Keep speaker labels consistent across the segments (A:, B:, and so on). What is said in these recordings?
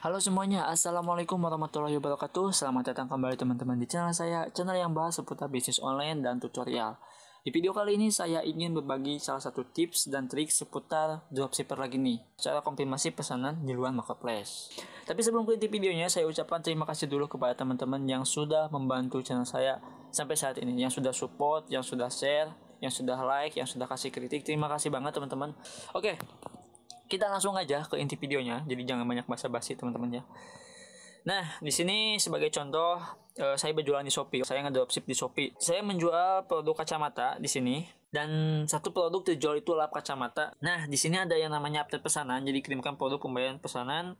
A: Halo semuanya, Assalamualaikum warahmatullahi wabarakatuh. Selamat datang kembali teman-teman di channel saya, channel yang bahas seputar bisnis online dan tutorial. Di video kali ini saya ingin berbagi salah satu tips dan trik seputar dropshipper lagi nih, cara konfirmasi pesanan di luar marketplace. Tapi sebelum ke inti videonya, saya ucapkan terima kasih dulu kepada teman-teman yang sudah membantu channel saya sampai saat ini, yang sudah support, yang sudah share, yang sudah like, yang sudah kasih kritik. Terima kasih banget teman-teman. Oke, kita langsung aja ke inti videonya, jadi jangan banyak basa-basi teman-teman ya. Nah, di sini sebagai contoh, saya berjualan di Shopee. Saya ngedropship di Shopee. Saya menjual produk kacamata di sini, dan satu produk terjual itu lap kacamata. Nah, di sini ada yang namanya update pesanan, jadi kirimkan produk pembayaran pesanan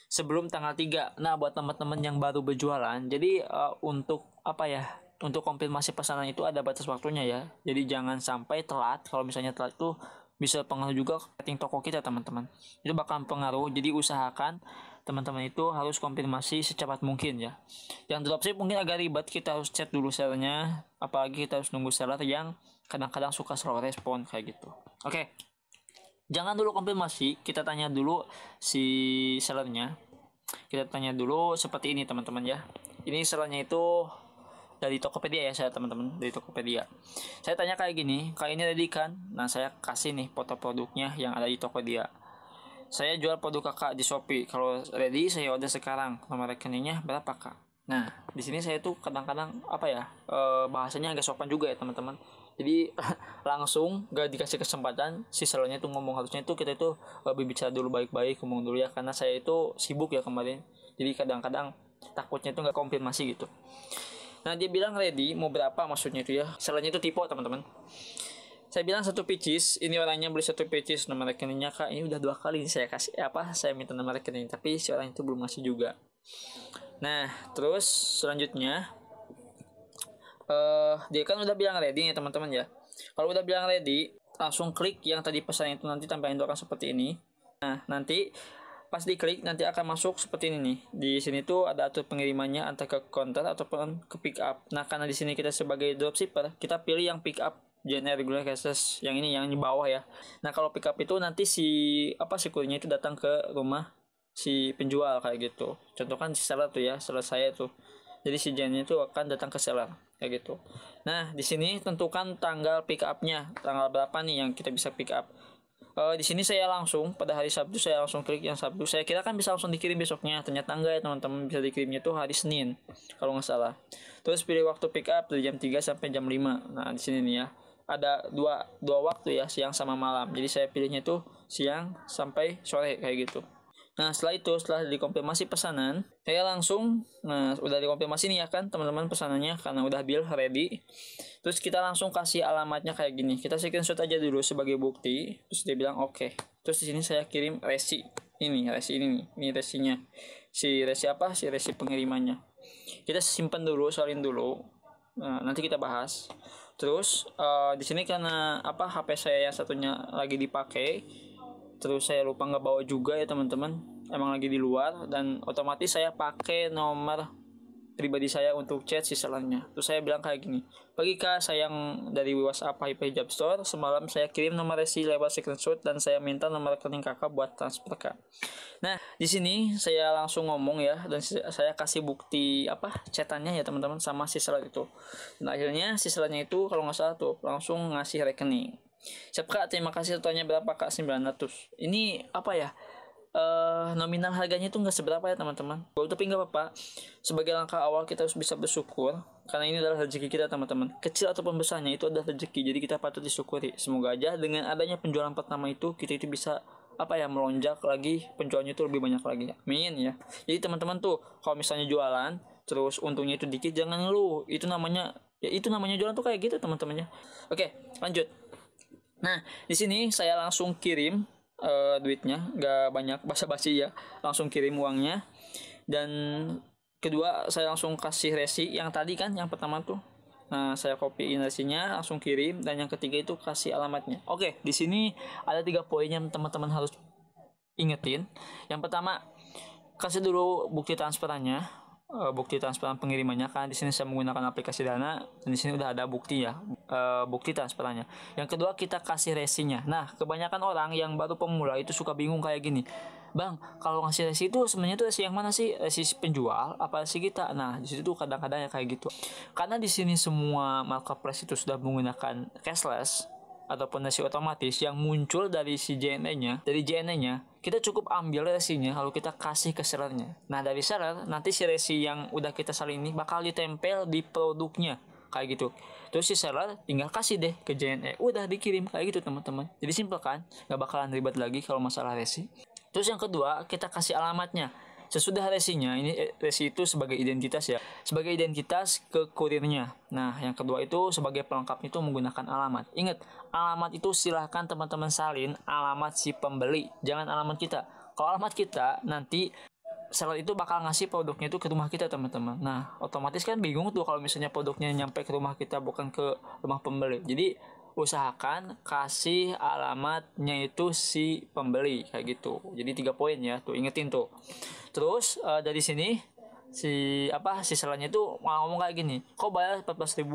A: sebelum tanggal 3. Nah, buat teman-teman yang baru berjualan, jadi untuk apa ya? Untuk konfirmasi pesanan itu ada batas waktunya ya. Jadi jangan sampai telat. Kalau misalnya telat itu bisa pengaruh juga rating toko kita teman-teman. Itu bakal pengaruh. Jadi usahakan teman-teman itu harus konfirmasi secepat mungkin ya. Yang dropship mungkin agak ribet, kita harus chat dulu sellernya. Apalagi kita harus nunggu seller yang kadang-kadang suka slow respon kayak gitu. Oke. Jangan dulu konfirmasi, kita tanya dulu si sellernya. Kita tanya dulu seperti ini teman-teman ya. Ini sellernya itu dari Tokopedia ya, saya teman-teman, dari Tokopedia. Saya tanya kayak gini, kayak ini ready kan? Nah, saya kasih nih foto produknya yang ada di Tokopedia. Saya jual produk kakak di Shopee. Kalau ready, saya order sekarang. Nomor rekeningnya berapa kak? Nah, di sini saya tuh kadang-kadang apa ya, bahasanya agak sopan juga ya teman-teman. Jadi langsung gak dikasih kesempatan si sellernya tuh ngomong. Harusnya itu kita itu berbicara dulu baik-baik, ngomong dulu ya, karena saya itu sibuk ya kemarin. Jadi kadang-kadang takutnya itu nggak konfirmasi gitu. Nah, dia bilang ready, mau berapa maksudnya itu ya. Sellernya itu tipe teman-teman. Saya bilang satu pieces, ini orangnya beli satu pieces, nomor rekeningnya kak, ini udah 2 kali saya kasih saya minta nomor rekening, tapi si orang itu belum ngasih juga. Nah, terus selanjutnya dia kan udah bilang ready ya teman-teman ya. Kalau udah bilang ready, langsung klik yang tadi pesan itu, nanti tampilan itu akan seperti ini. Nah, nanti pas diklik nanti akan masuk seperti ini nih. Di sini tuh ada atur pengirimannya antara ke counter ataupun ke pick up. Nah, karena di sini kita sebagai dropshipper, kita pilih yang pick up general regular cases, yang ini yang di bawah ya. Nah, kalau pick up itu nanti si kurirnya itu datang ke rumah si penjual kayak gitu. Contoh kan si seller tuh ya, seller saya tuh. Jadi si genernya itu akan datang ke seller kayak gitu. Nah, di sini tentukan tanggal pick up-nya, tanggal berapa nih yang kita bisa pick up. Di sini saya langsung pada hari Sabtu, saya langsung klik yang Sabtu. Saya kira kan bisa langsung dikirim besoknya, ternyata enggak ya teman-teman, bisa dikirimnya tuh hari Senin kalau nggak salah. Terus pilih waktu pick up dari jam 3 sampai jam 5. Nah, di sini nih ya. Ada dua waktu ya, siang sama malam. Jadi saya pilihnya tuh siang sampai sore kayak gitu. Nah, setelah dikonfirmasi pesanan, saya langsung, nah udah dikonfirmasi nih ya kan teman-teman pesanannya, karena udah bill ready. Terus kita langsung kasih alamatnya kayak gini. Kita screenshot aja dulu sebagai bukti. Terus dia bilang oke. Terus di sini saya kirim resi. Resi ini nih. Ini resinya. Si resi apa? Si resi pengirimannya. Kita simpan dulu, salin dulu. Nah, nanti kita bahas. Terus di sini karena HP saya yang satunya lagi dipakai, terus saya lupa nggak bawa juga ya teman-teman, emang lagi di luar, dan otomatis saya pakai nomor pribadi saya untuk chat si sellernya. Terus saya bilang kayak gini, pagi kak, saya yang dari WhatsApp HP Hijab Store, semalam saya kirim nomor resi lewat screenshot dan saya minta nomor rekening kakak buat transfer kak. Nah, di sini saya langsung ngomong ya, dan saya kasih bukti chatannya ya teman-teman sama si seller itu. Dan akhirnya si sellernya itu kalau nggak salah tuh langsung ngasih rekening. Siap kak, terima kasih, totalnya berapa kak? 900. Ini nominal harganya itu nggak seberapa ya teman-teman. Tapi nggak apa-apa. Sebagai langkah awal kita harus bisa bersyukur, karena ini adalah rezeki kita teman-teman. Kecil ataupun besarnya itu adalah rezeki, jadi kita patut disyukuri. Semoga aja dengan adanya penjualan pertama itu kita itu bisa melonjak lagi, penjualnya itu lebih banyak lagi. Amin ya. Jadi teman-teman tuh kalau misalnya jualan terus untungnya itu dikit, jangan ngeluh. Itu namanya jualan tuh kayak gitu teman-temannya. Oke, lanjut. Nah, di sini saya langsung kirim duitnya, nggak banyak basa-basi ya, langsung kirim uangnya. Dan kedua, saya langsung kasih resi yang tadi kan, yang pertama tuh. Nah, saya copyin resinya, langsung kirim, dan yang ketiga itu kasih alamatnya. Oke, di sini ada 3 poin yang teman-teman harus ingetin. Yang pertama, kasih dulu bukti transferannya, bukti transferan pengirimannya, kan di sini saya menggunakan aplikasi Dana, dan di sini udah ada bukti ya, bukti transferannya. Yang kedua, kita kasih resinya. Nah, kebanyakan orang yang baru pemula itu suka bingung kayak gini, Bang, kalau ngasih resi itu sebenarnya itu resi yang mana sih? Resi penjual apa resi kita? Nah, di situ tuh kadang-kadang ya kayak gitu. Karena di sini semua marketplace itu sudah menggunakan cashless ataupun resi otomatis yang muncul dari si JNE-nya, kita cukup ambil resinya lalu kita kasih ke sellernya. Nah, dari seller nanti si resi yang udah kita salin ini bakal ditempel di produknya kayak gitu. Terus si seller tinggal kasih deh ke JNE, udah dikirim kayak gitu teman-teman. Jadi simpel kan, nggak bakalan ribet lagi kalau masalah resi. Terus yang kedua, kita kasih alamatnya. Sesudah resinya, ini resi itu sebagai identitas ya, sebagai identitas ke kurirnya. Nah, yang kedua itu sebagai pelengkapnya itu menggunakan alamat. Ingat, alamat itu silahkan teman-teman salin alamat si pembeli, jangan alamat kita. Kalau alamat kita, nanti seller itu bakal ngasih produknya itu ke rumah kita teman-teman. Nah, otomatis kan bingung tuh kalau misalnya produknya nyampe ke rumah kita bukan ke rumah pembeli. Jadi usahakan kasih alamatnya itu si pembeli kayak gitu. Jadi 3 poin ya, tuh ingetin tuh. Terus dari sini si sellernya itu mau ngomong kayak gini, kok bayar 14.000?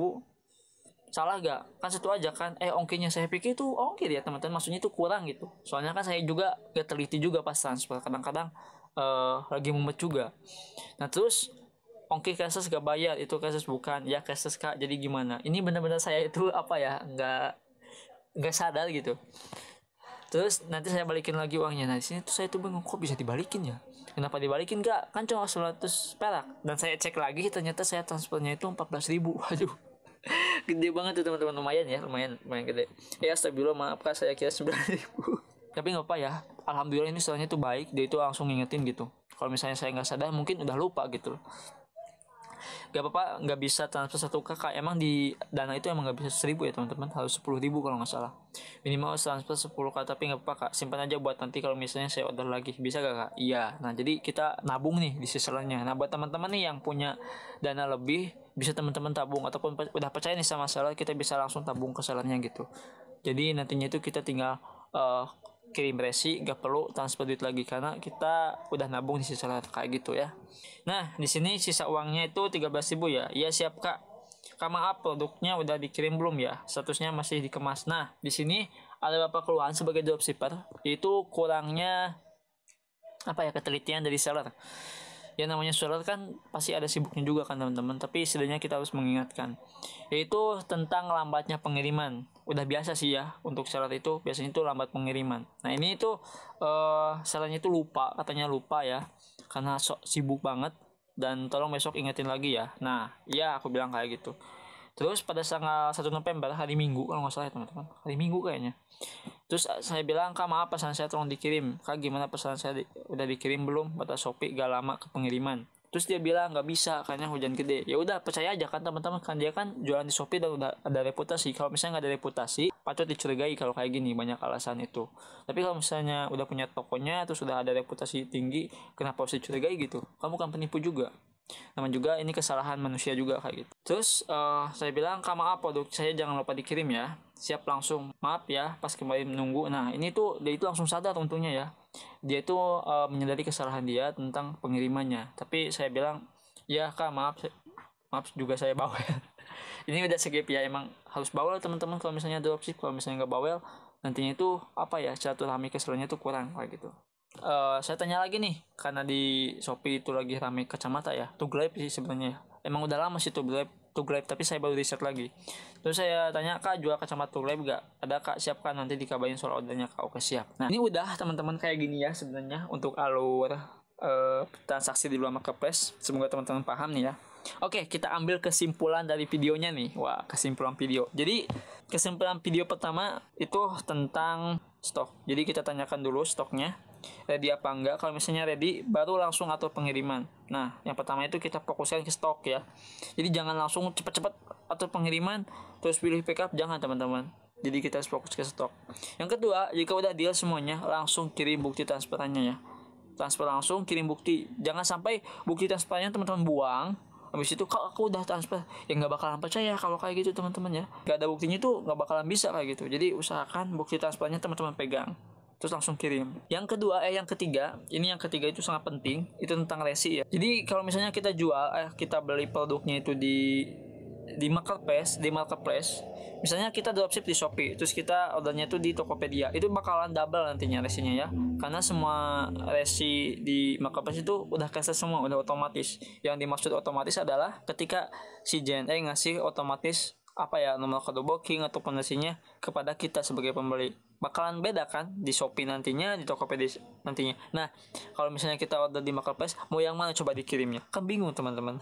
A: Salah gak? Kan satu aja kan. Ongkirnya saya pikir itu ongkir ya teman-teman, maksudnya itu kurang gitu. Soalnya kan saya juga gak teliti juga pas transfer, kadang-kadang lagi mumet juga. Nah terus ongkir cashless gak bayar, itu cashless bukan ya cashless kak, jadi gimana? Ini benar-benar saya itu nggak sadar gitu. Terus nanti saya balikin lagi uangnya. Nah di sini tuh saya tuh bingung, kok bisa dibalikin ya? Kenapa dibalikin kak? Kan cuma 100 perak. Dan saya cek lagi ternyata saya transfernya itu 14.000. Waduh, gede banget tuh teman-teman, lumayan gede. Ya astagfirullah, maaf kak, saya kira 9.000. Tapi nggak apa ya, alhamdulillah ini soalnya tuh baik, dia itu langsung ngingetin gitu. Kalau misalnya saya nggak sadar mungkin udah lupa gitu. Gak apa-apa, nggak bisa transfer 1 KK. Emang di Dana itu emang nggak bisa 1.000 ya teman-teman, harus 10.000 kalau nggak salah. Minimal transfer 10 KK, tapi nggak apa-apa kak, simpan aja buat nanti kalau misalnya saya order lagi. Bisa gak kak? Iya. Nah jadi kita nabung nih di sisanya. Nah buat teman-teman nih yang punya dana lebih, bisa teman-teman tabung, ataupun udah percaya nih sama seller, kita bisa langsung tabung ke sellernya gitu. Jadi nantinya itu kita tinggal kirim resi, gak perlu transfer duit lagi karena kita udah nabung di sisa kayak gitu ya. Nah di sini sisa uangnya itu 13.000 ya. Iya siap kak. Kak maaf, produknya udah dikirim belum ya? Statusnya masih dikemas. Nah di sini ada beberapa keluhan sebagai dropshipper, itu kurangnya ketelitian dari seller. Ya namanya seller kan pasti ada sibuknya juga kan teman-teman, tapi setidaknya kita harus mengingatkan, yaitu tentang lambatnya pengiriman. Udah biasa sih ya, untuk seller itu biasanya itu lambat pengiriman. Nah ini itu sellernya itu katanya lupa ya, karena sibuk banget, dan tolong besok ingetin lagi ya. Nah iya aku bilang kayak gitu. Terus pada tanggal 1 November hari Minggu kalau nggak salah ya teman-teman, hari Minggu kayaknya. Terus saya bilang, kak maaf pesan saya tolong dikirim. Kak gimana pesan saya udah dikirim belum? Kata Shopee gak lama ke pengiriman. Terus dia bilang nggak bisa karena hujan gede. Ya udah percaya aja kan teman-teman, kan dia kan jualan di Shopee dan udah ada reputasi. Kalau misalnya nggak ada reputasi, patut dicurigai kalau kayak gini, banyak alasan itu. Tapi kalau misalnya udah punya tokonya terus sudah ada reputasi tinggi, kenapa harus dicurigai gitu? Kamu kan penipu juga. Namun juga ini kesalahan manusia juga kayak gitu. Terus saya bilang, kak maaf produk saya jangan lupa dikirim ya. Siap langsung, maaf ya pas kembali menunggu. Nah ini tuh dia itu langsung sadar untungnya ya. Dia itu menyadari kesalahan dia tentang pengirimannya. Tapi saya bilang, ya kak maaf juga saya bawel. Ini udah skip ya, emang harus bawel teman-teman kalau misalnya dropship. Kalau misalnya nggak bawel nantinya itu silaturahmi keseluruhannya itu kurang kayak gitu. Saya tanya lagi nih, karena di Shopee itu lagi rame kacamata ya, Tuglife sih sebenarnya. Emang udah lama sih Tuglife, tapi saya baru riset lagi. Terus saya tanya, kak jual kacamata Tuglife gak? Ada kak, siap kan, nanti dikabarin soal ordernya kak. Oke siap. Nah ini udah teman-teman kayak gini ya sebenarnya untuk alur transaksi di luar marketplace. Semoga teman-teman paham nih ya. Oke, kita ambil kesimpulan dari videonya nih. Wah, kesimpulan video. Jadi kesimpulan video pertama itu tentang stok. Jadi kita tanyakan dulu stoknya ready apa enggak. Kalau misalnya ready, baru langsung atur pengiriman. Nah yang pertama itu kita fokuskan ke stok ya. Jadi jangan langsung cepat-cepat atur pengiriman terus pilih pick up, jangan teman-teman. Jadi kita harus fokus ke stok. Yang kedua, jika udah deal semuanya, langsung kirim bukti transferannya ya. Transfer langsung, kirim bukti. Jangan sampai bukti transferannya teman-teman buang, habis itu kalau aku udah transfer, ya nggak bakalan percaya kalau kayak gitu teman-teman ya. Nggak ada buktinya tuh nggak bakalan bisa kayak gitu. Jadi usahakan bukti transferannya teman-teman pegang, terus langsung kirim. Yang ketiga itu sangat penting, itu tentang resi ya. Jadi kalau misalnya kita jual kita beli produknya itu di di marketplace, misalnya kita dropship di Shopee, terus kita ordernya tuh di Tokopedia, itu bakalan double nantinya resinya ya, karena semua resi di marketplace itu udah cancel semua, udah otomatis. Yang dimaksud otomatis adalah ketika si JNE ngasih otomatis apa ya, nomor kode booking atau resinya kepada kita sebagai pembeli. Bakalan beda kan di Shopee nantinya, di Tokopedia nantinya. Nah, kalau misalnya kita order di marketplace, mau yang mana coba dikirimnya? Kan bingung teman-teman.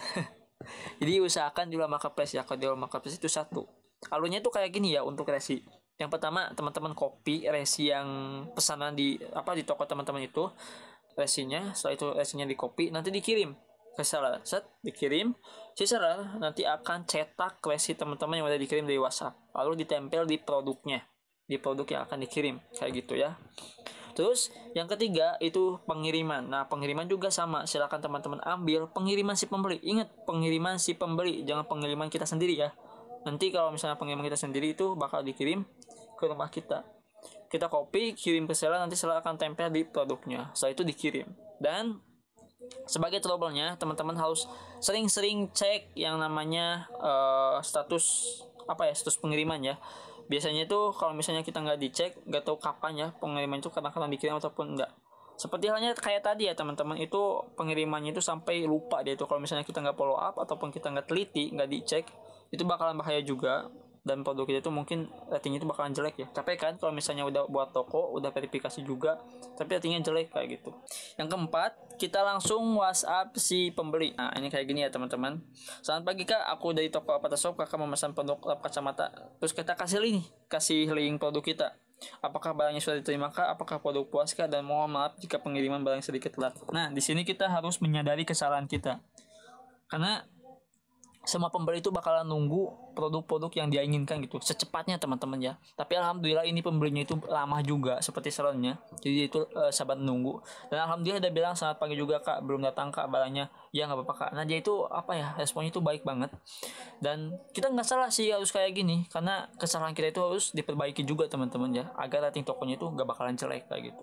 A: Jadi usahakan di marketplace ya, kalau di marketplace itu satu. Alurnya tuh kayak gini ya untuk resi. Yang pertama, teman-teman copy resi yang pesanan di toko teman-teman itu, resinya. Setelah itu resinya di copy, nanti dikirim ke seller. Dikirim, si seller nanti akan cetak resi teman-teman yang udah dikirim dari WhatsApp, lalu ditempel di produknya, di produk yang akan dikirim, kayak gitu ya. Terus yang ketiga itu pengiriman. Nah, pengiriman juga sama, silakan teman-teman ambil pengiriman si pembeli. Ingat, pengiriman si pembeli, jangan pengiriman kita sendiri ya. Nanti kalau misalnya pengiriman kita sendiri itu bakal dikirim ke rumah kita. Kita copy, kirim ke seller, nanti seller akan tempel di produknya. Setelah itu dikirim. Dan sebagai trouble-nya, teman-teman harus sering-sering cek yang namanya status pengiriman ya. Biasanya itu kalau misalnya kita nggak dicek, nggak tahu kapan ya pengiriman itu kadang-kadang dikirim ataupun enggak. Seperti halnya kayak tadi ya teman-teman, itu pengirimannya itu sampai lupa dia itu, kalau misalnya kita nggak follow up ataupun kita nggak teliti, nggak dicek, itu bakalan bahaya juga. Dan produk kita itu mungkin ratingnya itu bakalan jelek ya. Capek kan kalau misalnya udah buat toko, udah verifikasi juga, tapi ratingnya jelek kayak gitu. Yang keempat, kita langsung WhatsApp si pembeli. Nah, ini kayak gini ya teman-teman. Selamat pagi kak, aku dari toko Avatar Shop, kakak memesan produk lap kacamata. Terus kita kasih link produk kita. Apakah barangnya sudah diterima kak? Apakah produk puas kak? Dan mohon maaf jika pengiriman barang sedikit telat. Nah, di sini kita harus menyadari kesalahan kita. Karena semua pembeli itu bakalan nunggu produk-produk yang dia inginkan gitu secepatnya teman-teman ya. Tapi alhamdulillah ini pembelinya itu lama juga seperti salonnya, jadi itu sabar nunggu. Dan alhamdulillah dia bilang selamat pagi juga kak, belum datang kak barangnya. Ya nggak apa-apa kak. Nah dia itu responnya itu baik banget. Dan kita nggak salah sih harus kayak gini, karena kesalahan kita itu harus diperbaiki juga teman-teman ya, agar rating tokonya itu nggak bakalan jelek kayak gitu.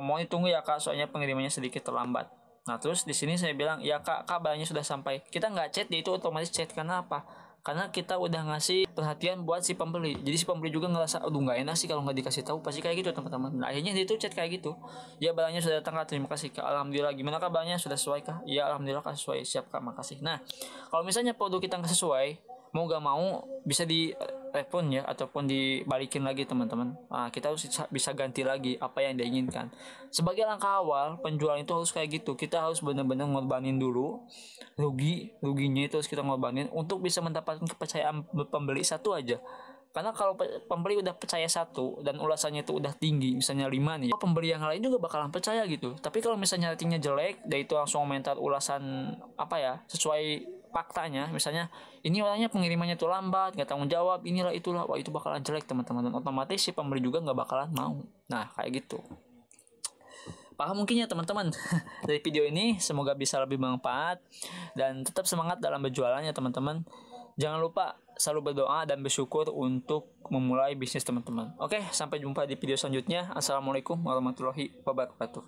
A: Mohon ditunggu ya kak, soalnya pengirimannya sedikit terlambat. Nah terus di sini saya bilang ya kak, kabarnya sudah sampai. Kita nggak chat, dia itu otomatis chat. Karena apa? Karena kita udah ngasih perhatian buat si pembeli. Jadi si pembeli juga ngerasa aduh nggak enak sih kalau nggak dikasih tahu, pasti kayak gitu teman-teman. Nah akhirnya dia itu chat kayak gitu. Ya barangnya sudah datang kak, terima kasih kak, alhamdulillah. Gimana kabarnya, sudah sesuai kak? Ya alhamdulillah kak sesuai, siap kak, makasih. Nah kalau misalnya produk kita nggak sesuai, mau gak mau bisa di refund ya, ataupun dibalikin lagi teman-teman. Nah, kita harus bisa ganti lagi apa yang dia inginkan. Sebagai langkah awal penjualan itu harus kayak gitu. Kita harus benar-benar ngorbanin dulu ruginya itu, harus kita ngorbanin untuk bisa mendapatkan kepercayaan pembeli satu aja. Karena kalau pembeli udah percaya satu dan ulasannya itu udah tinggi, misalnya 5 nih, pembeli yang lain juga bakalan percaya gitu. Tapi kalau misalnya ratingnya jelek, dia itu langsung komentar ulasan sesuai faktanya, misalnya ini orangnya pengirimannya tuh lambat, nggak tanggung jawab, inilah itulah, wah itu bakalan jelek teman-teman. Dan otomatis si pembeli juga nggak bakalan mau. Nah kayak gitu. Paham mungkin ya teman-teman dari video ini, semoga bisa lebih bermanfaat dan tetap semangat dalam berjualannya teman-teman. Jangan lupa selalu berdoa dan bersyukur untuk memulai bisnis teman-teman. Oke, sampai jumpa di video selanjutnya. Assalamualaikum warahmatullahi wabarakatuh.